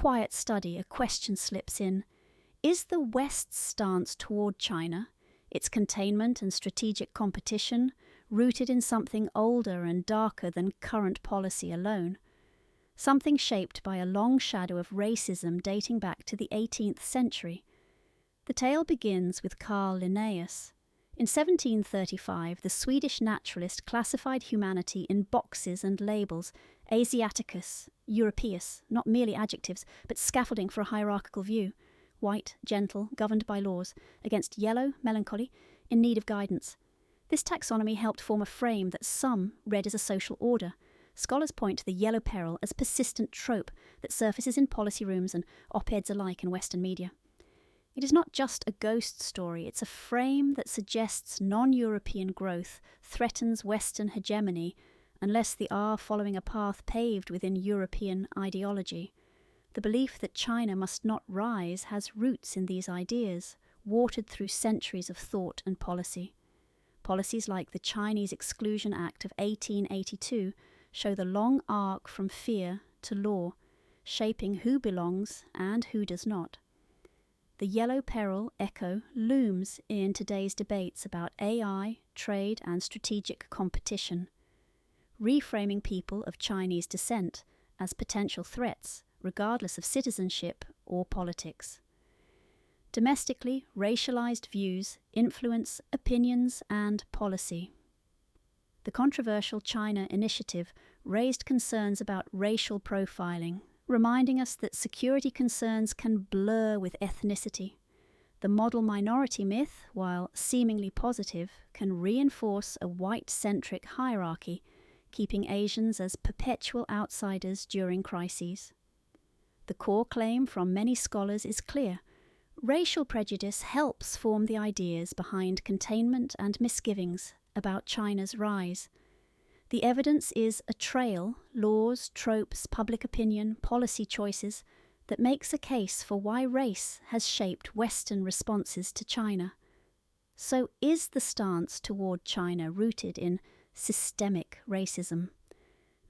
quiet study, a question slips in. Is the West's stance toward China, its containment and strategic competition, rooted in something older and darker than current policy alone? Something shaped by a long shadow of racism dating back to the 18th century. The tale begins with Carl Linnaeus. In 1735, the Swedish naturalist classified humanity in boxes and labels, Asiaticus, Europaeus, not merely adjectives, but scaffolding for a hierarchical view, white, gentle, governed by laws, against yellow, melancholy, in need of guidance. This taxonomy helped form a frame that some read as a social order. Scholars point to the yellow peril as a persistent trope that surfaces in policy rooms and op-eds alike in Western media. It is not just a ghost story, it's a frame that suggests non-European growth threatens Western hegemony unless they are following a path paved within European ideology. The belief that China must not rise has roots in these ideas, watered through centuries of thought and policy. Policies like the Chinese Exclusion Act of 1882 show the long arc from fear to law, shaping who belongs and who does not. The yellow peril echo looms in today's debates about AI, trade, and strategic competition, reframing people of Chinese descent as potential threats, regardless of citizenship or politics. Domestically, racialized views influence opinions and policy. The controversial China initiative raised concerns about racial profiling, reminding us that security concerns can blur with ethnicity. The model minority myth, while seemingly positive, can reinforce a white-centric hierarchy, keeping Asians as perpetual outsiders during crises. The core claim from many scholars is clear. Racial prejudice helps form the ideas behind containment and misgivings about China's rise. The evidence is a trail, laws, tropes, public opinion, policy choices, that makes a case for why race has shaped Western responses to China. So is the stance toward China rooted in systemic racism?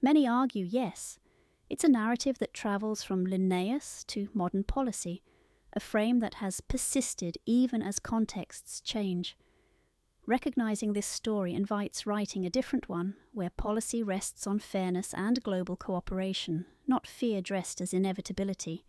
Many argue yes. It's a narrative that travels from Linnaeus to modern policy, a frame that has persisted even as contexts change. Recognizing this story invites writing a different one, where policy rests on fairness and global cooperation, not fear dressed as inevitability.